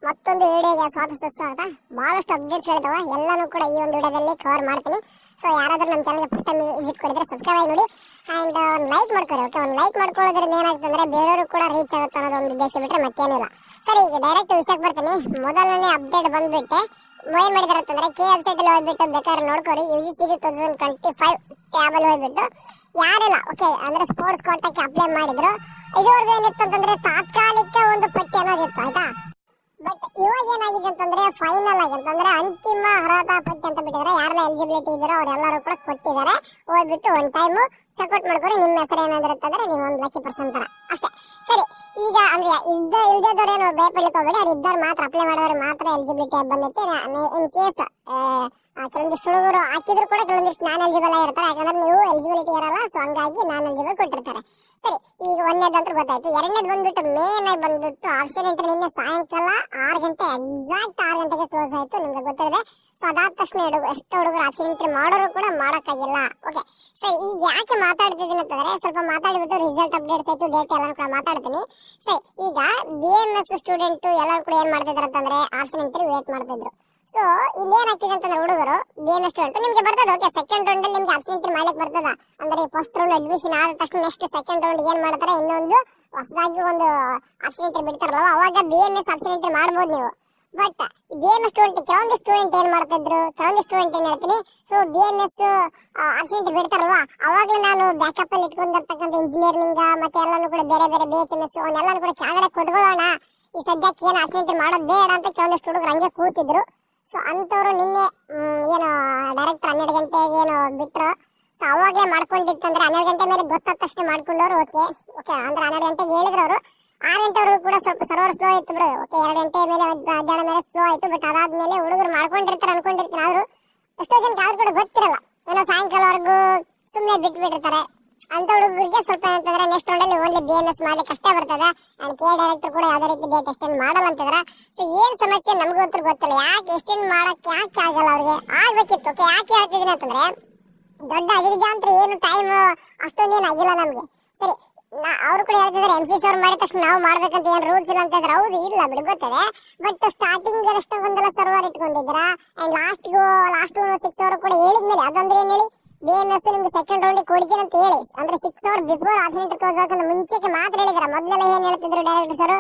ಮತ್ತೊಂದು ವಿಡಿಯೋಗೆ ಸ್ವಾಗತ. ಬಹಳಷ್ಟು ಅಪ್ಡೇಟ್ಸ್ ಹೇಳಿದಾವೆ, ಎಲ್ಲಾನು ಕೂಡ ಈ ಒಂದು ವಿಡಿಯೋದಲ್ಲಿ ಕವರ್ ಮಾಡ್ತೀನಿ. ಸೊ ಯಾರಾದ್ರೂ ನಮ್ಮ ಚಾನಲ್ಗೆ ಫಸ್ಟ್ ಟೈಮ್ ವಿಸಿಟ್ ಕೊಡಿದ್ರೆ ಸಬ್ಸ್ಕ್ರೈಬ್ ಆಗಿ ನೋಡಿ ಆ್ಯಂಡ್ ಒಂದು ಲೈಕ್ ಮಾಡ್ಕೊಳ್ಳಿ. ಓಕೆ, ಒಂದು ಲೈಕ್ ಮಾಡ್ಕೊಳ್ಳೋದ್ರಿಂದ ಏನಾಗ್ತದೆ ಅಂದರೆ ಬೇರೆಯವರು ಕೂಡ ರೀಚ್ ಆಗುತ್ತೆ ಅನ್ನೋದು ಒಂದು ಉದ್ದೇಶ ಬಿಟ್ಟರೆ ಮತ್ತೇನಿಲ್ಲ. ಸರಿ, ಈಗ ಡೈರೆಕ್ಟ್ ವಿಷಯಕ್ಕೆ ಬರ್ತೀನಿ. ಮೊದಲನೇ ಅಪ್ಡೇಟ್ ಬಂದ್ಬಿಟ್ಟೆ ಏನು ಮಾಡಿದಾರೆ ಅಂತಂದರೆ ಕೆ ವೆಬ್ಸೈಟಲ್ಲಿ ಹೋಗ್ಬಿಟ್ಟು ಬೇಕಾದ್ರೆ ನೋಡ್ಕೊರಿ. UGC 2025 ಟ್ಯಾಬಲ್ಲಿ ಹೋಗ್ಬಿಟ್ಟು ಯಾರೆಲ್ಲ ಓಕೆ ಅಂದರೆ ಸ್ಪೋರ್ಟ್ಸ್ ಕೋಟಾಕ್ಕೆ ಅಪ್ಲೈ ಮಾಡಿದ್ರು ಇದುವರೆಗೂ ಏನಿತ್ತು ಅಂತಂದರೆ ತಾತ್ಕಾಲಿಕ ಒಂದು ಪಟ್ಟಿ ಅನ್ನೋದಿತ್ತು, ಆಯ್ತಾ. ಬಟ್ ಇವಾಗ ಏನಾಗಿದೆ ಅಂತಂದ್ರೆ ಫೈನಲ್ ಆಗಿ ಅಂತಂದ್ರೆ ಅಂತಿಮ ಅರ್ಹತಾ ಪಟ್ಟಿ ಅಂತ ಬಿಟ್ಟಿದ್ದಾರೆ. ಯಾರೆಲ್ಲ ಎಲಿಜಿಬಿಲಿಟಿ ಇದ್ದಾರೋ ಅವರೆಲ್ಲರೂ ಕೂಡ ಕೊಟ್ಟಿದ್ದಾರೆ. ಹೋಗ್ಬಿಟ್ಟು ಒಂದು ಟೈಮು ಚೆಕ್ಔಟ್ ಮಾಡ್ಕೊಂಡು ನಿಮ್ಮ ಹೆಸರು ಏನಾಗಿರುತ್ತಂದ್ರೆ ನೀವು ಒಂದು ಲಕ್ಕಿ ಪರ್ಸನ್ ತರ ಅಷ್ಟೇ. ಸರಿ, ಈಗ ಅಂದ್ರೆ ಇಲ್ದವ್ರು ಏನು ಭಯಪಡ್ಲಿಕ್ಕೆ ಹೋಗ್ಬೇಡಿ. ಅವ್ರು ಇದ್ದವ್ರು ಮಾತ್ರ ಅಪ್ಲೈ ಮಾಡೋರು ಮಾತ್ರ ಎಲಿಜಿಬಿಲಿಟಿ ಬಂದೈತೆ. ಇನ್ ಕೇಸ್ ಕೆಲವೊಂದಿಷ್ಟು ಹುಡುಗರು ಹಾಕಿದ್ರು ಕೂಡ ಕೆಲವೊಂದಿಷ್ಟು ನಾನ್ ಎಲಿಜಿಬಲ್ ಆಗಿರ್ತಾರೆ. ಯಾಕಂದ್ರೆ ನೀವು ಎಲಿಜಿಬಿಲಿಟಿ ಇರಲ್ಲ, ಸೊ ಹಂಗಾಗಿ ನಾನ್ ಎಲಿಜಿಬಲ್ ಕೊಟ್ಟಿರ್ತಾರೆ. ಸರಿ, ಈಗ ಒಂದನೇದಂತೂ ಗೊತ್ತಾಯ್ತು. ಎರಡನೇದು ಬಂದ್ಬಿಟ್ಟು ಮೇನ್ ಆಗಿ ಬಂದ್ಬಿಟ್ಟು ಆಪ್ಷನ್ ಎಂಟ್ರಿ ನಿನ್ನೆ ಸಾಯಂಕಾಲ 6 ಗಂಟೆ ಎಕ್ಸಾಕ್ಟ್ 6 ಗಂಟೆಗೆ ಕ್ಲೋಸ್ ಆಯ್ತು, ನಿಮ್ಗೆ ಗೊತ್ತಿದೆ. ಸೊ ಅದಾದ ತಕ್ಷಣ ಎಷ್ಟು ಹುಡುಗರು ಆಪ್ಷನ್ ಎಂಟ್ರಿ ಮಾಡೋರು ಕೂಡ ಮಾಡೋಕ್ಕಾಗಿಲ್ಲ. ಓಕೆ, ಸರಿ, ಈಗ ಯಾಕೆ ಮಾತಾಡ್ತಿದ್ದೀನಿ ಅಂತಂದ್ರೆ ಸ್ವಲ್ಪ ಮಾತಾಡಿಬಿಟ್ಟು ರಿಸಲ್ಟ್ ಅಪ್ಡೇಟ್ಸ್ ಆಯ್ತು, ಡೇಟ್ ಎಲ್ಲ ಕೂಡ ಮಾತಾಡ್ತೀನಿ. ಸರಿ, ಈಗ BMS ಸ್ಟೂಡೆಂಟ್ ಎಲ್ಲರೂ ಕೂಡ ಏನ್ ಮಾಡ್ತಿದ್ರು ಅಂತಂದ್ರೆ ಆಪ್ಷನ್ ಎಂಟ್ರಿ ವೇಟ್ ಮಾಡ್ತಿದ್ರು. ಸೊ ಇಲ್ಲಿ ಏನಾಗ್ತಿದೆ ಅಂತಂದ್ರೆ ಹುಡುಗರು BMS ಸ್ಟೂಡೆಂಟ್ ನಿಮ್ಗೆ ಬರ್ತದ. ಓಕೆ, ಸೆಕೆಂಡ್ ರೌಂಡ್ ಅಲ್ಲಿ ನಿಮ್ಗೆ ಆಪ್ಷನ್ ಎಂಟ್ರಿ ಮಾಡ್ಲಿಕ್ಕೆ ಬರ್ತದ. ಅಂದ್ರೆ ಫಸ್ಟ್ ರೌಂಡ್ ಅಡ್ಮಿಷನ್ ಆದ ತಕ್ಷಣ ನೆಕ್ಸ್ಟ್ ಸೆಕೆಂಡ್ ರೌಂಡ್ ಏನ್ ಮಾಡ್ತಾರೆ, ಇನ್ನೊಂದು ಹೊಸದಾಗಿ ಒಂದು ಆಪ್ಷನ್ ಎಂಟ್ರಿ ಬಿಡ್ತಾರಲ್ಲ, ಅವಾಗ BMS ಆಪ್ಷನ್ ಎಂಟ್ರಿ ಮಾಡ್ಬೋದು ನೀವು. ಬಟ್ BMS ಸ್ಟೂಡೆಂಟ್ ಕೆಲವೊಂದು ಸ್ಟೂಡೆಂಟ್ ಏನ್ ಮಾಡ್ತಿದ್ರು, ಕೆಲವೊಂದು ಸ್ಟೂಡೆಂಟ್ ಏನ್ ಹೇಳ್ತೀನಿ, ಸೊ BMS ಆಪ್ಷನ್ ಎಂಟ್ರಿ ಬಿಡ್ತಾರಲ್ವಾ, ಅವಾಗಲೇ ನಾನು ಬ್ಯಾಕಪ್ ಅಲ್ಲಿ ಇಟ್ಕೊಂಡಿರ್ತಕ್ಕಂಥ ಇಂಜಿನಿಯರಿಂಗ್ ಮತ್ತೆ ಎಲ್ಲಾನು ಕೂಡ ಬೇರೆ ಬೇರೆ BHMS ಅವನ್ನೆಲ್ಲಾನು ಕೂಡ ಕೆಳಗಡೆ ಕೊಟ್ಕೊಳ್ಳೋಣ, ಈ ಸದ್ಯಕ್ಕೆ ಏನು ಆಪ್ಷನ್ ಎಂಟ್ರಿ ಮಾಡೋದು ಬೇಡ ಅಂತ ಕೆಲವೊಂದಿಷ್ಟು ಹುಡುಗರು ಹಂಗೆ ಕೂತಿದ್ರು. ಸೊ ಅಂಥವ್ರು ನಿನ್ನೆ ಏನು ಡೈರೆಕ್ಟ್ 12 ಗಂಟೆಗೆ ಏನು ಬಿಟ್ಟರು. ಸೊ ಅವಾಗೇ ಮಾಡ್ಕೊಂಡಿತ್ತಂದ್ರೆ 12 ಗಂಟೆ ಮೇಲೆ ಗೊತ್ತಾದ ತಕ್ಷಣ ಮಾಡ್ಕೊಂಡವ್ರು. ಓಕೆ ಓಕೆ ಅಂದ್ರೆ 12 ಗಂಟೆಗೆ ಹೇಳಿದ್ರು ಅವರು. 6 ಗಂಟೆವರೆಗೂ ಕೂಡ ಸ್ವಲ್ಪ ಸರ್ವರ್ ಸ್ಲೋ ಇತ್ತು ಬಿಡು. ಓಕೆ, 2 ಗಂಟೆ ಮೇಲೆ ಮಧ್ಯಾಹ್ನ ಮೇಲೆ ಸ್ಲೋ ಆಯ್ತು. ಬಟ್ ಅದಾದ್ಮೇಲೆ ಹುಡುಗರು ಮಾಡ್ಕೊಂಡಿರ್ತಾರೆ ಅನ್ಕೊಂಡಿರ್ತೀನಿ. ಆದ್ರು ಎಷ್ಟೋ ಜನಕ್ಕೆ ಆದ್ರೂ ಕೂಡ ಗೊತ್ತಿರಲ್ಲ, ಏನೋ ಸಾಯಂಕಾಲವರೆಗೂ ಸುಮ್ಮನೆ ಬಿಟ್ಬಿಟ್ಟಿರ್ತಾರೆ. ಅಂತ ಹುಡುಗರಿಗೆ ಸ್ವಲ್ಪ ಅಂತಂದ್ರೆ ನೆಕ್ಸ್ಟ್ ರೌಂಡ್ ಅಲ್ಲಿ ಓನ್ಲಿ BMS ಮಾಡ್ಲಿಕ್ಕೆ ಅಷ್ಟೇ ಬರ್ತದೆ. ಅಂಡ್ ಕೆ ಡೈರೆಕ್ಟರ್ ಕೂಡ ಯಾವ್ದೇ ರೀತಿ ಡೇಟ್ ಎಕ್ಸ್ಟೆಂಡ್ ಮಾಡಲ್ಲ ಅಂತಿದ್ರ. ಸೊ ಏನ್ ಸಮಸ್ಯೆ ನಮ್ಗೂ ಗೊತ್ತಿಲ್ಲ, ಯಾಕೆ ಎಕ್ಸ್ಟೆಂಡ್ ಮಾಡಕ್ಕೆ ಯಾಕೆ ಆಗಲ್ಲ ಅವ್ರಿಗೆ, ಆಗ್ಬೇಕಿತ್ತು. ಓಕೆ, ಯಾಕೆ ಹೇಳ್ತಿದ್ದೀನಿ ಅಂತಂದ್ರೆ ದೊಡ್ಡ ಅಗ್ರಿಜಾಂತ್ರ ಏನು ಟೈಮ್ ಅಷ್ಟೊಂದೇನು ಆಗಿಲ್ಲ ನಮ್ಗೆ. ಸರಿ, ಅವ್ರು ಕೂಡ ಹೇಳ್ತಿದ್ರೆ MCC ಅವ್ರು ಮಾಡಿದ ತಕ್ಷಣ ನಾವು ಮಾಡ್ಬೇಕಂತ ಏನ್ ರೂಲ್ಸ್ ಇಲ್ಲ ಅಂತಂದ್ರೆ ಹೌದು ಇಲ್ಲ ಬಿಡಿ ಗೊತ್ತದೆ. ಬಟ್ ಸ್ಟಾರ್ಟಿಂಗ್ ಎಷ್ಟೊಂದೆಲ್ಲ ಸರ್ವರ್ ಇಟ್ಕೊಂಡಿದ್ದೀರಾ. ಅಂಡ್ ಲಾಸ್ಟ್ 6 ಅವರು ಕೂಡ ಹೇಳಿದ್ಮೇಲೆ ಅದಂದ್ರೆ ಏನ್ ಹೇಳಿ BMS ನಿಮ್ಗೆ ಸೆಕೆಂಡ್ ರೌಂಡ್ ಕೊಡ್ತೀನಿ ಅಂತ ಹೇಳಿ, ಅಂದ್ರೆ 6 hour before option entry close ಆಗಕ್ಕೆ ಮುಂಚೆಗೆ ಮಾತ್ರ ಹೇಳಿದ್ರ. ಮೊದಲೆಲ್ಲ ಏನ್ ಹೇಳ್ತಿದ್ರು ಡೈರೆಕ್ಟರ್ ಸರ್,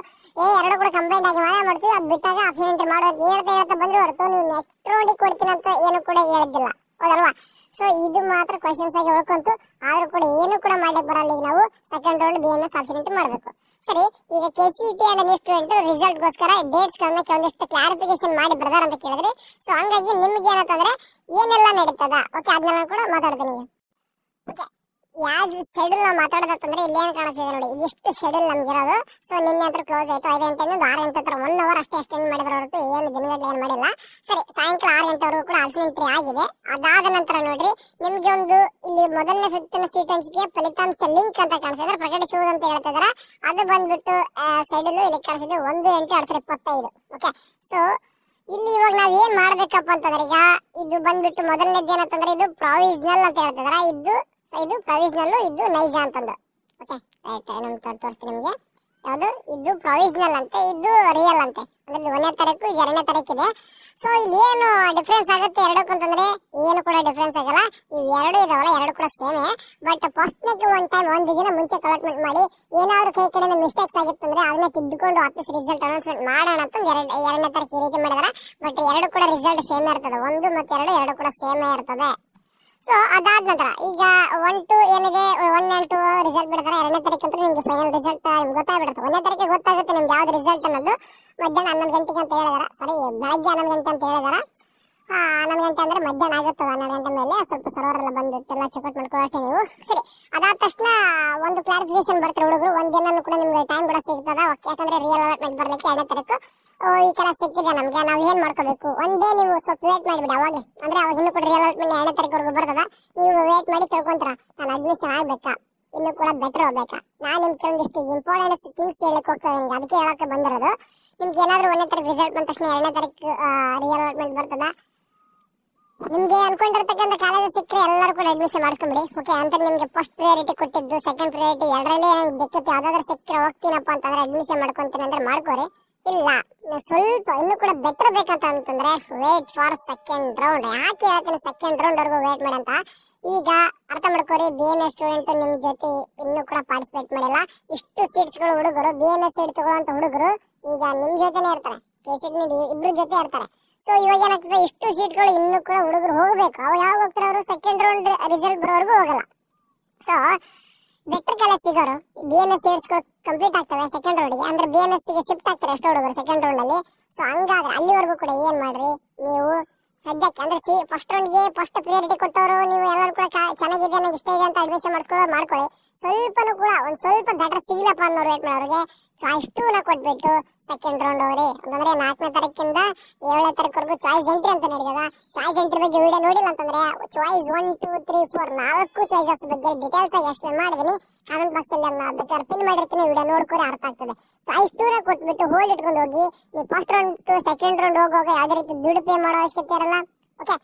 ಎರಡು ಕೂಡ ಕಂಬೈಂಡ್ ಆಗಿ ಮಾಡ್ತೀವಿ, ಅದು ಬಿಟ್ಟಾಗ ಆಪ್ಷನ್ ಎಂಟ್ರಿ ಮಾಡೋದು ಹೇಳ್ತಾ ಬಂದ್ರು ಹೊರತು ನೀವು ನೆಕ್ಸ್ಟ್ ರೌಂಡಿಗೆ ಕೊಡ್ತೀನಿ ಅಂತ ಏನು ಕೂಡ ಹೇಳಿದ್ದಿಲ್ಲ, ಹೌದಲ್ವಾ. ಸೊ ಇದು ಮಾತ್ರ ಕ್ವಶನ್ಸ್ ಆಗಿ ಉಳ್ಕೊಂತು. ಆದ್ರೂ ಕೂಡ ಏನು ಕೂಡ ಮಾಡ್ಲಿಕ್ಕೆ ಬರಲ್ಲ. ಈಗ ನಾವು second round BMS option entry ಮಾಡಬೇಕು. ಸರಿ, ಈಗ KCET ಅಂಡ್ NEET ಸ್ಟೂಡೆಂಟ್ ರಿಸಲ್ಟ್ಗೋಸ್ಕರ ಡೇಟ್ಸ್ ಗಳನ್ನ ಕೆಲವೊಂದಿಷ್ಟು ಕ್ಲಾರಿಫಿಕೇಶನ್ ಮಾಡಿ ಬ್ರದರ್ ಅಂತ ಕೇಳಿದ್ರಿ. ಸೊ ಹಂಗಾಗಿ ನಿಮ್ಗೆ ಏನಂತಂದ್ರೆ ಏನೆಲ್ಲ ನಡೀತದ, ಓಕೆ ಅದನ್ನೆಲ್ಲ ಕೂಡ ಮಾತಾಡ್ತೀನಿ. ಓಕೆ, ಯಾವ ಶೆಡ್ಯೂಲ್ ನಾವು ಮಾತಾಡೋದಂತಂದ್ರೆ ಇಲ್ಲಿ ಏನು ಕಾಣಿಸ್ತಿದೆ ನೋಡಿ, ಇದಿಷ್ಟು ಶೆಡ್ಯೂಲ್ ನಮ್ಗಿರೋದು. ಸೊ ನಿನ್ನೆ ಹತ್ರ ಕ್ಲೋಸ್ ಆಯ್ತು 5 ಗಂಟೆಯಿಂದ 6 ಗಂಟೆ ಹತ್ರ 1 ಅವರ್ ಅಷ್ಟೇ ಎಕ್ಸ್ಟೆಂಡ್ ಮಾಡಿದ್ರು ಹೊರತು ಏನು ದಿನಗಟ್ಟಲೆ ಏನು ಮಾಡಿಲ್ಲ. ಸರಿ, ಸಾಯಂಕಾಲ 6 ಗಂಟೆವರೆಗೂ ಕೂಡ ಆಪ್ಷನ್ ಎಂಟ್ರಿ ಆಗಿದೆ. ಅದಾದ ನಂತರ ನೋಡ್ರಿ ನಿಮ್ಗೆ ಒಂದು ಇಲ್ಲಿ ಮೊದಲನೇ ಸುತ್ತಿನ ಸೀಟ್ ಹಂಚಿಕೆ ಫಲಿತಾಂಶ ಲಿಂಕ್ ಅಂತ ಕಾಣಿಸಿದ್ರೆ ಪ್ರಕಟಿಸುವುದು ಅಂತ ಹೇಳ್ತಿದಾರೆ. ಅದು ಬಂದ್ಬಿಟ್ಟು ಶೆಡ್ಯೂಲ್ ಇಲ್ಲಿ ಕಾಣಿಸಿದೆ 1/8/2025. ಓಕೆ, ಸೊ ಇಲ್ಲಿ ಇವಾಗ ನಾವ್ ಏನ್ ಮಾಡ್ಬೇಕಪ್ಪ ಅಂತಂದ್ರೆ ಈಗ ಇದು ಬಂದ್ಬಿಟ್ಟು ಮೊದಲನೇದು ಏನಂತಂದ್ರೆ ಇದು ಪ್ರಾವಿಷನಲ್ ಅಂತ ಹೇಳ್ತಿದಾರ. ಇದು ಪ್ರಾವಿಷನಲ್, ಇದು ನೈಜ ಅಂತಂದು. ಓಕೆ ರೈಟ್, ಏನಂತ ತೋರಿಸ್ತೀನಿ ನಿಮ್ಗೆ. ಯಾವುದು ಇದು ಪ್ರಾವಿಷನಲ್ ಅಂತೆ, ಇದು ರಿಯಲ್ ಅಂತೆ. ಅಂದ್ರೆ 1ನೇ ತಾರೀಕು ಇದು 2ನೇ ತಾರೀಕಿದೆ. ಸೊ ಇಲ್ಲಿ ಏನು ಡಿಫ್ರೆನ್ಸ್ ಆಗುತ್ತೆ ಎರಡಕ್ಕೂ ಅಂತಂದ್ರೆ ಏನು ಕೂಡ ಡಿಫ್ರೆನ್ಸ್ ಆಗಲ್ಲ. ಇವು ಎರಡು ಇದಾವಲ್ಲ, ಎರಡು ಕೂಡ ಸೇಮೆ. ಬಟ್ ಫಸ್ಟ್ನೇಗೆ ಒಂದು ದಿನ ಮುಂಚೆ ಕಲೆಕ್ಟ್ಮೆಂಟ್ ಮಾಡಿ ಏನಾದ್ರು ಕೈ ಕಡೆಯಿಂದ ಮಿಸ್ಟೇಕ್ಸ್ ಆಗಿತ್ತಂದ್ರೆ ಅದನ್ನ ತಿದ್ದುಕೊಂಡು ವಾಪಸ್ ರಿಸಲ್ಟ್ ಅನೌನ್ಸ್ಮೆಂಟ್ ಮಾಡೋಣ ಅಂತ 2ನೇ ತಾರೀಕು ಈ ರೀತಿ ಮಾಡಿದಾರೆ. ಬಟ್ ಎರಡು ಕೂಡ ರಿಸಲ್ಟ್ ಸೇಮೇ ಇರ್ತದೆ, 1 ಮತ್ತು 2 ಎರಡು ಕೂಡ ಸೇಮೇ ಇರ್ತದೆ. ಸೊ ಅದಾದ ನಂತರ ಈಗ 1 to ಏನಿದೆ 1 and 2 ರಿಸಲ್ಟ್ ಬಿಡ್ತಾರೆ. 2ನೇ ತಾರೀಕು ಅಂತ ನಿಮ್ಗೆ ಫೈನಲ್ ರಿಸಲ್ಟ್ ನಿಮ್ಗೆ ಗೊತ್ತಾಗ್ಬಿಡುತ್ತೆ. 1ನೇ ತಾರೀಕಿಗೆ ಗೊತ್ತಾಗುತ್ತೆ ನಿಮ್ಗೆ ಯಾವ್ದು ರಿಸಲ್ಟ್ ಅನ್ನೋದು. ಮಧ್ಯಾಹ್ನ 11 ಗಂಟೆಗೆ ಅಂತ ಹೇಳಿದಾರ, ಸಾರಿ ಬೆಳಗ್ಗೆ 11 ಗಂಟೆ ಅಂತ ಹೇಳಿದಾರ. 11 ಗಂಟೆ ಅಂದ್ರೆ ಮಧ್ಯಾಹ್ನ ಆಗುತ್ತೆ. 12 ಗಂಟೆ ಮೇಲೆ ಸ್ವಲ್ಪ ಸರ್ವರ್ ಎಲ್ಲ ಬಂದ್ಬಿಟ್ಟು ಎಲ್ಲ ಚೆಕ್ಔಟ್ ಮಾಡ್ಕೊಳ್ಳೋಕೆ ನೀವು. ಸರಿ, ಅದಾದ ತಕ್ಷಣ ಒಂದು ಕ್ಲಾರಿಫಿಕೇಶನ್ ಬರ್ತಾರೆ ಹುಡುಗರು. ಒಂದಿನ ಕೂಡ ನಿಮ್ಗೆ ಟೈಮ್ ಕೂಡ ಸಿಗ್ತದ. ಯಾಕಂದ್ರೆ ರಿಯಲ್ ಅಲಾಟ್ಮೆಂಟ್ ಬರ್ಲಿಕ್ಕೆ 2ನೇ ತಾರೀಕು ಈ ತರ ಸಿಕ್ಕಿದೆ ನಮ್ಗೆ, ನಾವ್ ಏನ್ ಮಾಡ್ಕೋಬೇಕು ಒಂದೇ ನೀವು ಸ್ವಲ್ಪ ವೇಟ್ ಮಾಡಿಬಿಡಿ. ಅವಾಗೆ ಅಂದ್ರೆ ಅವಾಗ ಇನ್ನೂ ಕೂಡ ರಿಯಲ್ ಅಲಾಟ್ಮೆಂಟ್ 2ನೇ ತಾರೀಕುವರೆಗೂ ಬರ್ತದ. ನೀವು ವೇಟ್ ಮಾಡಿ ತಿಳ್ಕೊಂತಾರ ನಾನು ಅಡ್ಮಿಷನ್ ಆಗ್ಬೇಕಾ ಇನ್ನೂ ಕೂಡ ಬೆಟರ್ ಹೋಗ್ಬೇಕಾ. ನಾನು ನಿಮ್ಗೆ ಕೆಲವೊಂದಿಷ್ಟು ಇಂಪಾರ್ಟೆಂಟ್ ಥಿಂಗ್ಸ್ ಹೇಳಕ್ ಹೋಗ್ತದೆ ನಿಮ್ಗೆ, ಅದಕ್ಕೆ ಹೇಳಕ್ಕೆ ಬಂದಿರೋದು. ನಿಮ್ಗೆ ಏನಾದ್ರು 1ನೇ ತಾರೀಕು ರಿಸಲ್ಟ್ ಬಂದ ತಕ್ಷಣ 2ನೇ ತಾರೀಕು ರಿಯಲ್ ಅಲಾಟ್ಮೆಂಟ್ ಬರ್ತದ. ನಿಮ್ಗೆ ಅನ್ಕೊಂಡಿರ್ತಕ್ಕಂಥ ಕಾಲೇಜ್ ಸಿಕ್ಕರೆ ಎಲ್ಲರೂ ಕೂಡ ಅಡ್ಮಿಷನ್ ಮಾಡ್ಕೊಂಬಿಡಿ. ಓಕೆ, ಅಂತ ನಿಮ್ಗೆ ಫಸ್ಟ್ ಪ್ರಯಾರಿಟಿ ಕೊಟ್ಟಿದ್ದು, ಸೆಕೆಂಡ್ ಪ್ರಯಾರಿಟಿ ಎರಡರಲ್ಲೇ ಬೇಕಿತ್ತು ಯಾವ್ದಾದ್ರು ಸಿಕ್ಕರೆ ಹೋಗ್ತೀನಪ್ಪ ಅಂತಂದ್ರೆ ಅಡ್ಮಿಷನ್ ಮಾಡ್ಕೊಂತೀನಿ ಅಂದ್ರೆ ಮಾಡ್ಕೋರಿ. ಇಲ್ಲ, ಸ್ವಲ್ಪ ಇನ್ನು ಕೂಡ ಬೆಟರ್ ಬೇಕಂತ ಅಂತಂದ್ರೆ ವೇಟ್ ಫಾರ್ ಸೆಕೆಂಡ್ ರೌಂಡ್. ಯಾಕೆ ಹೇಳ್ತೀನಿ ಸೆಕೆಂಡ್ ರೌಂಡ್ ವರ್ಗು ವೇಟ್ ಮಾಡಿ ಅಂತ? ಈಗ ಅರ್ಥ ಮಾಡ್ಕೋರಿ, BMS ಸ್ಟೂಡೆಂಟ್ ನಿಮ್ ಜೊತೆ ಇನ್ನೂ ಕೂಡ ಪಾರ್ಟಿಸಿಪೇಟ್ ಮಾಡಿಲ್ಲ. ಇಷ್ಟು ಸೀಟ್ಸ್ಗಳು ಹುಡುಗರು BMS ಸೀಟ್ ತಗೊಳ್ಳೋಂತ ಹುಡುಗರು ಈಗ ನಿಮ್ ಜೊತೆನೆ ಇರ್ತಾರೆ, KCET ಇಬ್ರು ಜೊತೆ ಇರ್ತಾರೆ. ಸೊ ಇವಾಗ ಏನಾಗ್ತದೆ, ಇಷ್ಟು ಸೀಟ್ಗಳು ಇನ್ನೂ ಕೂಡ ಹುಡುಗರು ಹೋಗ್ಬೇಕು. ಅವು ಯಾವಾಗ ಹೋಗ್ತಾರೆ? ಅವರು ಸೆಕೆಂಡ್ ರೌಂಡ್ ರಿಸಲ್ಟ್ ಬರೋವರೆಗೂ ಹೋಗಲ್ಲ. ಸೊ ಬೆಟರ್ ಕಾಲೇಜ್ ಸಿಗೋರು BMS ಸೀಟ್ಸ್ ಕಂಪ್ಲೀಟ್ ಆಗ್ತವೆ ಸೆಕೆಂಡ್ ರೌಂಡ್ಗೆ, ಅಂದ್ರೆ BMS ಗೆ ಶಿಫ್ಟ್ ಆಗ್ತಾರೆ ಎಷ್ಟೋ ಹುಡುಗರು ಸೆಕೆಂಡ್ ರೌಂಡ್ ಅಲ್ಲಿ. ಸೊ ಹಂಗಾದ್ರೆ ಅಲ್ಲಿವರೆಗೂ ಕೂಡ ಏನ್ ಮಾಡ್ರಿ ನೀವು ಸದ್ಯಕ್ಕೆ, ಅಂದ್ರೆ ಫಸ್ಟ್ ರೌಂಡ್ಗೆ ಫಸ್ಟ್ ಪ್ರಿಯಾರಿಟಿ ಕೊಟ್ಟವರು ನೀವು ಎಲ್ಲರೂ ಕೂಡ ಚೆನ್ನಾಗಿದೆ, ನನಗೆ ಇಷ್ಟ ಇದೆ ಅಂತ ಅಡ್ಮಿಷನ್ ಮಾಡ್ಕೊಳ್ಳಿ. ಸ್ವಲ್ಪನೂ ಕೂಡ ಒಂದ್ ಸ್ವಲ್ಪ ಬೆಟರ್ ಸಿಗ್ಲಪ್ಪ ಅನ್ನೋರು ವೇಟ್ ಮಾಡೋರಿಗೆ ಚಾಯ್ಸ್ 2ನ ಕೊಟ್ಬಿಟ್ಟು ಸೆಕೆಂಡ್ ರೌಂಡ್ ಹೋಗ್ರಿ. ಅಂತಂದ್ರೆ 4ನೇ ತಾರೀಕಿಂದ 7ನೇ ತಾರೀಕುವರೆಗೂ ಚಾಯ್ಸ್ ಎಂಟ್ರಿ ಅಂತ ನಡೆದಿದೆ. ಚಾಯ್ಸ್ ಎಂಟ್ರಿ ಬಗ್ಗೆ ವಿಡಿಯೋ ನೋಡಿಲ್ಲ ಅಂತಂದ್ರೆ ಚಾಯ್ಸ್ 1, 2, 3, 4 4 ಚಾಯ್ಸಸ್ ಬಗ್ಗೆ ಡೀಟೇಲ್ಸ್ ಆಗಿ ಎಕ್ಸ್ಪ್ಲೇನ್ ಮಾಡಿದೀನಿ. ಕಾಮೆಂಟ್ ಬಾಕ್ಸ್ ಅಲ್ಲಿ ಬೇಕಾದ್ರೆ ಪಿನ್ ಮಾಡಿರ್ತೀನಿ, ವಿಡಿಯೋ ನೋಡ್ಕೊರಿ, ಅರ್ಥ ಆಗ್ತದೆ. ಚಾಯ್ಸ್ 2ನ ಕೊಟ್ಬಿಟ್ಟು ಹೋಲ್ಡ್ ಇಟ್ಕೊಂಡು ಹೋಗಿ. ನೀವು first round two second round ಹೋಗುವಾಗ ಯಾವ್ದೇ ರೀತಿ ದುಡ್ಡು ಪೇ ಮಾಡೋ ಅವಶ್ಯಕತೆ ಇರಲ್ಲ. ಓಕೆ,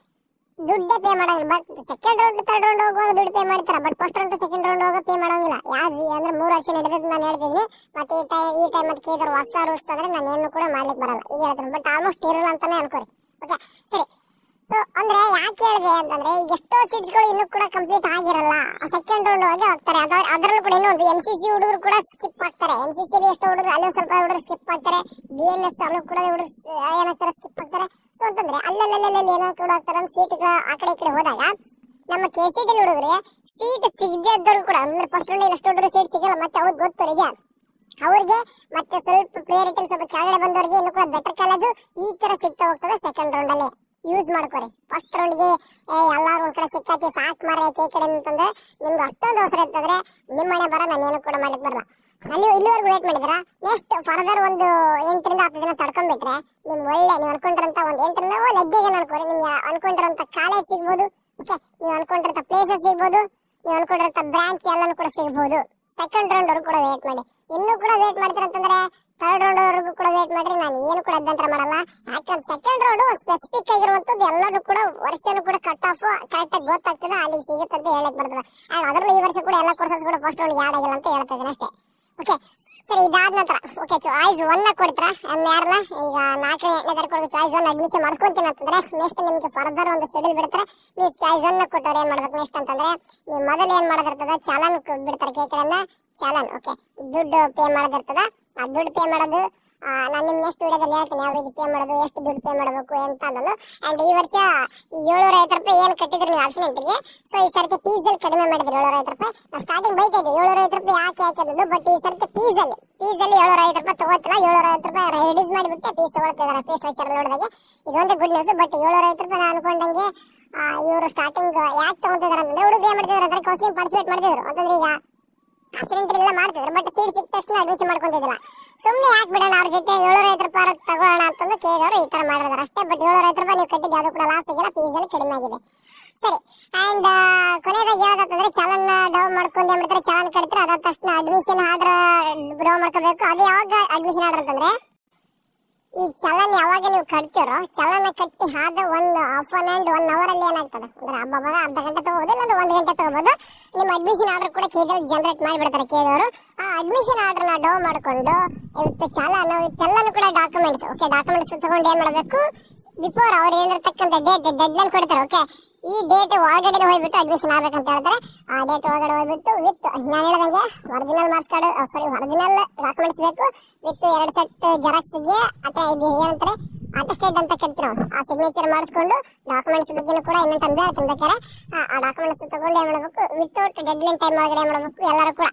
ದುಡ್ಡೇ ಪೇ ಮಾಡೋಂಗಿಲ್ಲ. But second round third round ಹೋಗುವಾಗ ದುಡ್ಡು ಪೇ ಮಾಡ್ತಾರೆ, but first round second round ಹೋಗೋ ಪೇ ಮಾಡೋಂಗಿಲ್ಲ. ಯಾವ್ದು ಅಂದ್ರೆ 3 ವರ್ಷ ನಡೆದಿದ್ದು ನಾನು ಹೇಳ್ತಿದ್ದೀನಿ. ಮತ್ತೆ ಈ ಟೈಮ್ ಅದಕ್ಕೆ ಏನಾದ್ರು ಹೊಸ ರೂಲ್ಸ್ ಅಂದ್ರೆ ನಾನು ಏನು ಕೂಡ ಮಾಡ್ಲಿಕ್ಕೆ ಬರಲ್ಲ ಈಗ ಹೇಳ್ತೀನಿ. ಬಟ್ ಆಲ್ಮೋಸ್ಟ್ ಇರಲ್ಲ ಅಂತಾನೆ ಅನ್ಕೋರಿ. ಓಕೆ ಸರಿ. ಸೊ ಅಂದ್ರೆ ಯಾಕೆ ಹೇಳಿದೆ ಅಂತಂದ್ರೆ ಈಗ ಎಷ್ಟೋ ಸೀಟ್ಗಳು ಇನ್ನೂ ಕೂಡ ಕಂಪ್ಲೀಟ್ ಆಗಿರಲ್ಲ, ಸೆಕೆಂಡ್ ರೌಂಡ್ ಒಳಗೆ ಹೋಗ್ತಾರೆ. ಅದರಲ್ಲೂ ಕೂಡ ಇನ್ನೊಂದು MCC ಹುಡುಗರು ಕೂಡ ಸ್ಕಿಪ್ ಆಗ್ತಾರೆ. MCC ಎಷ್ಟೋ ಹುಡುಗರು ಅಲ್ಲಿ ಸ್ವಲ್ಪ ಹುಡುಗರು ಸ್ಕಿಪ್ ಆಗ್ತಾರೆ. BMS ಅಲ್ಲೂ ಕೂಡ ಹುಡುಗರು ಏನಾಗ್ತಾರೆ ಸ್ಕಿಪ್ ಆಗ್ತಾರೆ. ಸೊ ಅಂತಂದ್ರೆ ಅಲ್ಲಲ್ಲಿ ಏನೋ ಕೂಡ ಆಗ್ತಾರೆ ಸೀಟ್ಗಳ ಆ ಕಡೆ ಈ ಕಡೆ ಹೋದಾಗ ನಮ್ಮ KCET ಹುಡುಗರಿಗೆ ಸೀಟ್ ಸಿಗದಿದ್ದವ್ರು ಕೂಡ, ಅಂದ್ರೆ ಫಸ್ಟ್ ರೌಂಡ್ ಎಷ್ಟು ಹುಡುಗರು ಸೀಟ್ ಸಿಗಲ್ಲ. ಮತ್ತೆ ಅವ್ರಿಗೆ ಗೊತ್ತವರಿಗೆ ಅವ್ರಿಗೆ ಮತ್ತೆ ಸ್ವಲ್ಪ ಪ್ರಿಯಾರಿಟಿ ಸ್ವಲ್ಪ ಕೆಳಗಡೆ ಬಂದವರಿಗೆ ಇನ್ನು ಕೂಡ ಬೆಟರ್ ಕಾಲೇಜು ಈ ತರ ಸಿಗ್ತಾ ಹೋಗ್ತದೆ ಸೆಕೆಂಡ್ ರೌಂಡ್ ಅಲ್ಲಿ. ಯೂಸ್ ಮಾಡ್ಕೊರಿ. ಫಸ್ಟ್ ರೌಂಡ್ಗೆ ಎಲ್ಲಾರು ಒಂದ್ ಕಡೆ ಸಿಕ್ಕತಿ ಸಾಕ್ ಮಾರ ಕಡೆ ಅಂತಂದ್ರೆ ನಿಮ್ಗೆ ಅಷ್ಟೊಂದು ಅವಸರ ಇರ್ತಂದ್ರೆ ನಿಮ್ಮ ಮನೆ ಬರ ನಾನು ಏನು ಕೂಡ ಮಾಡ್ಲಿಕ್ಕೆ ಬರಲ್ಲ. ಇಲ್ಲಿವರೆಗೂ ವೇಟ್ ಮಾಡಿದ್ರ ನೆಕ್ಸ್ಟ್ ಫರ್ದರ್ ಒಂದು 8ರಿಂದ 10 ದಿನ ತಡ್ಕೊಂಡ್ಬಿಟ್ರೆ ನಿಮ್ ಒಳ್ಳೆ ನೀವು ಅನ್ಕೊಂಡಿರಂತ ಒಂದು 8ರಿಂದ ಒಂದು 10 ದಿನ ಅನ್ಕೋರಿ, ನಿಮ್ಗೆ ಅನ್ಕೊಂಡಿರಂತ ಕಾಲೇಜ್ ಸಿಗ್ಬೋದು. ಓಕೆ, ನೀವು ಅನ್ಕೊಂಡಿರಂತ ಪ್ಲೇಸಸ್ ಸಿಗ್ಬೋದು, ನೀವು ಅನ್ಕೊಂಡಿರಂತ ಬ್ರಾಂಚ್ ಎಲ್ಲಾನು ಕೂಡ ಸಿಗ್ಬೋದು. ಸೆಕೆಂಡ್ ರೌಂಡ್ ವರ್ಗು ಕೂಡ ವೇಟ್ ಮಾಡಿ. ಇನ್ನೂ ಕೂಡ ವೇಟ್ ಮಾಡ್ತೀರ ಅಂತಂದ್ರೆ ಥರ್ಡ್ ರೌಂಡ್ ವರೆಗೂ ಕೂಡ ವೇಟ್ ಮಾಡ್ರಿ, ನಾನು ಏನು ಕೂಡ ಅಭ್ಯಂತರ ಮಾಡಲ್ಲ. ಯಾಕಂದ್ರೆ ಸೆಕೆಂಡ್ ರೌಂಡ್ ಸ್ಪೆಸಿಫಿಕ್ ಆಗಿರುವಂತದ್ದು ಎಲ್ಲರೂ ಕೂಡ ವರ್ಷನೂ ಕೂಡ ಕಟ್ ಆಫ್ ಕರೆಕ್ಟ್ ಆಗಿ ಗೊತ್ತಾಗ್ತದೆ, ಅಲ್ಲಿಗೆ ಸಿಗುತ್ತೆ ಅಂತ ಹೇಳಕ್ ಬರ್ತದೆ. ಅದರಲ್ಲೂ ಈ ವರ್ಷ ಕೂಡ ಎಲ್ಲ ಕೋರ್ಸಸ್ ಕೂಡ ಫಸ್ಟ್ ರೌಂಡ್ ಯಾಡ್ ಆಗಿಲ್ಲ ಅಂತ ಹೇಳ್ತಾ ಇದ್ದೀನಿ ಅಷ್ಟೇ. ಓಕೆ ಸರಿ, ಇದಾದ ನಂತರ ಓಕೆ ಚಾಯ್ಸ್ 1 ಕೊಡ್ತೀರಾ ಯಾರನ್ನ ಈಗ 4ನೇ ತಾರೀಕು ಚಾಯ್ಸ್ 1 ಅಡ್ಮಿಷನ್ ಮಾಡ್ಕೊಂತೀನಿ ಅಂತಂದ್ರೆ ನೆಕ್ಸ್ಟ್ ನಿಮ್ಗೆ ಫರ್ದರ್ ಒಂದು ಶೆಡ್ಯೂಲ್ ಬಿಡ್ತಾರೆ. ನೀವು ಚಾಯ್ಸ್ 1 ಕೊಟ್ಟವ್ರು ಏನ್ ಮಾಡ್ಬೇಕು ನೆಕ್ಸ್ಟ್ ಅಂತಂದ್ರೆ ನೀವು ಮೊದಲು ಏನ್ ಮಾಡೋದಿರ್ತದ ಚಾಲನ್ ಬಿಡ್ತಾರೆ KCET ಚಾಲನ್. ಓಕೆ, ದುಡ್ಡು ಪೇ ಮಾಡೋದಿರ್ತದ. ಆ ದುಡ್ಡು ಪೇ ಮಾಡೋದು ನಾನು ನಿಮ್ ನೆಕ್ಸ್ಟ್ ವಿಡಿಯೋದಲ್ಲಿ ಹೇಳ್ತೀನಿ ಯಾವ ರೀತಿ ಪೇ ಮಾಡೋದು, ಎಷ್ಟು ದುಡ್ಡು ಪೇ ಮಾಡಬೇಕು ಅಂತ ಅನ್ನೋದು. ಅಂಡ್ ಈ ವರ್ಷ 750 ರೂಪಾಯಿ ಏನು ಕಟ್ಟಿದ್ರು ನೀವು ಆಬ್ಸೆಂಟ್ಗೆ, ಸೊ ಈ ಸರ್ತಿ ಫೀಸ್ ಅಲ್ಲಿ ಕಡಿಮೆ ಮಾಡಿದ್ರು 750 ರೂಪಾಯಿ. ನಾವು ಸ್ಟಾರ್ಟಿಂಗ್ ಬೈತಾ ಇದ್ದೆ 750 ರೂಪಾಯಿ ಯಾಕೆ ಹಾಕಿದ್ದು, ಬಟ್ ಈ ಸರ್ತಿ ಫೀಸ್ ಅಲ್ಲಿ 750 ರೂಪಾಯಿ ತಗೋತಿಲ್ಲ, 750 ರೂಪಾಯಿ ರಿಡ್ಯೂಸ್ ಮಾಡಿಬಿಟ್ಟೆ ಫೀಸ್ ತಗೊಳ್ತಿದ್ದಾರೆ ಫೀಸ್ ಸ್ಟ್ರಕ್ಚರ್ ನೋಡಿದಾಗ. ಇದೊಂದು ಗುಡ್ ನ್ಯೂಸ್. ಬಟ್ 750 ರೂಪಾಯಿ ನಾನು ಅನ್ಕೊಂಡಂಗೆ ಇವರು ಸ್ಟಾರ್ಟಿಂಗ್ ಯಾಕೆ ತಗೊಂತಿದಾರೆ ಅಂತಂದ್ರೆ ಹುಡುಗ ಏನ್ ಮಾಡ್ತಿದ್ರು ಅಂದ್ರೆ ಕೌನ್ಸಿಲಿಂಗ್ ಪಾರ್ಟಿಸಿಪೇಟ್ ಮಾಡ್ತಿದ್ರು. ಅಂತಂದ್ರೆ ಈಗ ಆಬ್ಸೆಂಟ್ ಎಲ್ಲ ಮಾಡ್ತಿದ್ರು, ಬಟ್ ಸೀಟ್ ಸಿಕ್ಕ ತಕ್ಷಣ ಅಡ್ಮಿಷನ್ ಮಾಡ್ಕೊಂತಿದ್ದಿಲ್ಲ. ಸುಮ್ಮನೆ ಯಾಕೆ ಬಿಡೋಣ ಅವ್ರ ಜೊತೆ 750 ರೂಪಾಯಿ ತಗೋಣ ಅಂತಂದು ಕೇಳಿದವರು ಈ ತರ ಮಾಡಿದಾರೆ ಅಷ್ಟೇ. ಬಟ್ 750 ರೂಪಾಯಿ ನೀವು ಕಟ್ಟಿದ್ದು ಯಾವ್ದು ಕೂಡ ಲಾಸ್ ಆಗಿಲ್ಲ, ಫೀಸ್ ಅಲ್ಲಿ ಕಡಿಮೆ ಆಗಿದೆ. ಸರಿ, ಅಂಡ್ ಕೊನೆಯದಾಗಿ ಯಾವ್ದಂತಂದ್ರೆ ಚಲನ್ ಡೌನ್ ಮಾಡ್ಕೊಂಡು ಏನ್ ಮಾಡ್ತಾರೆ, ಚಲನ್ ಕಟ್ತಾರೆ ಅದಾದ ತಕ್ಷಣ ಅಡ್ಮಿಷನ್ ಆರ್ಡರ್ ಡೌನ್ ಮಾಡ್ಕೋಬೇಕು. ಅದು ಯಾವಾಗ ಅಡ್ಮಿಷನ್ ಆರ್ಡರ್ ಅಂತಂದ್ರೆ ಈ ಚಲನ್ ಯಾವಾಗ ನೀವು ಕಟ್ತಿರೋ ಚಲನ ಕಟ್ಟಿ ಆದ 1 ಅವರ್ ಅಲ್ಲಿ ಏನಾಗ್ತದೆ ಅಂದ್ರೆ ಹಬ್ಬ ಅರ್ಧ ಗಂಟೆ ತಗೋಬಹುದು, ಇಲ್ಲ 1 ಗಂಟೆ ತಗೋಬಹುದು. ನಿಮ್ಮ ಅಡ್ಮಿಷನ್ ಆರ್ಡರ್ ಕೂಡ KCET ಜನರೇಟ್ ಮಾಡಿಬಿಡ್ತಾರೆ KCET. ಆ ಅಡ್ಮಿಷನ್ ಆರ್ಡರ್ ನ ಡೌನ್ ಮಾಡ್ಕೊಂಡು ಇವತ್ತು ಚಲನ್ ಎಲ್ಲಾನು ಕೂಡ ಡಾಕ್ಯುಮೆಂಟ್ಸ್ ತಗೊಂಡು ಏನ್ ಮಾಡಬೇಕು, ಬಿಫೋರ್ ಅವ್ರು ಏನಿರ್ತಕ್ಕಂಥ ಡೆಡ್ ಲೈನ್ ಕೊಡ್ತಾರೆ. ಓಕೆ, ಈ ಡೇಟ್ ಒಳಗಡೆ ಹೋಗ್ಬಿಟ್ಟು ಅಡ್ಮಿಷನ್ ಆಗ್ಬೇಕಂತ ಹೇಳ್ತಾರೆ. ಆ ಡೇಟ್ ಒಳಗಡೆ ಹೋಗ್ಬಿಟ್ಟು ವಿತ್ ನಾನು ಹೇಳ್ದಂಗೆ original marks card original documents ಬೇಕು, ವಿತ್ 2 ಸೆಟ್ ಜೆರಾಕ್ಸ್ಗೆ ಅಥವಾ ಇದು ಏನಂತಾರೆ ಅಟೆಸ್ಟೆಡ್ ಅಂತ ಕರಿತೀವಿ ನಾವು. ಆ ಸಿಗ್ನೇಚರ್ ಮಾಡಿಸ್ಕೊಂಡು ಡಾಕ್ಯುಮೆಂಟ್ಸ್ ಬಗ್ಗೆ ಕೂಡ ಇನ್ನೊಂದು ತಂದೆ ಬೇಕಾರೆ ಆ ಡಾಕ್ಯುಮೆಂಟ್ಸ್ ತಗೊಂಡು ಏನ್ ಮಾಡಬೇಕು, ವಿತೌಟ್ ಡೆಡ್ ಲೈನ್ ಟೈಮ್ ಒಳಗಡೆ ಏನ್ ಮಾಡಬೇಕು, ಎಲ್ಲರೂ ಕೂಡ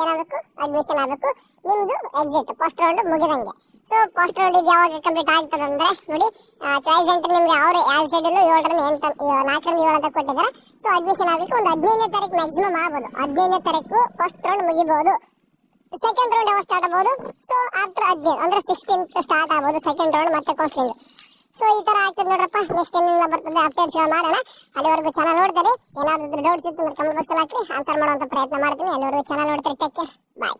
ಏನಾಗಬೇಕು ಅಡ್ಮಿಷನ್ ಆಗಬೇಕು. ನಿಮ್ದು ಎಕ್ಸಿಟ್ ಫಸ್ಟ್ ರೌಂಡ್ ಮುಗಿದಂಗೆ. ಸೊ ಫಸ್ಟ್ ರೌಂಡ್ ಇದು ಯಾವಾಗ ಕಂಪ್ಲೀಟ್ ಆಗ್ತದೆ ಅಂದ್ರೆ ನೋಡಿ ಚಾಯ್ಸ್ ಎಂಟ್ರಿ ನಿಮ್ಗೆ ಅವರು ಯಾವ ಸೈಡಲ್ಲೂ 7ರಿಂದ 4ರಿಂದ 7 ಅಂತ ಕೊಟ್ಟಿದ್ದಾರೆ. ಸೊ ಅಡ್ಮಿಷನ್ ಆಗಲಿಕ್ಕೆ ಒಂದು 15ನೇ ತಾರೀಕು ಮ್ಯಾಕ್ಸಿಮಮ್ ಆಗ್ಬೋದು. 15ನೇ ತಾರೀಕು ಫಸ್ಟ್ ರೌಂಡ್ ಮುಗಿಬಹುದು. ಸೆಕೆಂಡ್ ರೌಂಡ್ ಯಾವಾಗ ಸ್ಟಾರ್ಟ್ ಆಗ್ಬೋದು, ಸೊ ಆಫ್ಟರ್ 15 ಅಂದ್ರೆ 16th ಸ್ಟಾರ್ಟ್ ಆಗ್ಬೋದು ಸೆಕೆಂಡ್ ರೌಂಡ್ ಮತ್ತೆ ಕೌನ್ಸಿಲಿಂಗ್. ಸೊ ಈ ತರ ಆಗ್ತದೆ ನೋಡ್ರಪ್ಪ. ನೆಕ್ಸ್ಟ್ ಏನೆಲ್ಲ ಬರ್ತದೆ ಅಪ್ಡೇಟ್ಸ್ ಮಾಡೋಣ. ಅಲ್ಲಿವರೆಗೂ ಚಾನಲ್ ನೋಡ್ತಾರೆ, ಏನಾದ್ರು ಡೌಟ್ಸ್ ಇತ್ತು ಕಮೆಂಟ್ ಬಾಕ್ಸ್ ಹಾಕಿ ಆನ್ಸರ್ ಮಾಡುವಂತ ಪ್ರಯತ್ನ ಮಾಡ್ತೀನಿ. ಅಲ್ಲಿವರೆಗೂ ಚಾನಲ್ ನೋಡ್ತಾರೆ. ಟೇಕ್ ಕೇರ್, ಬಾಯ್.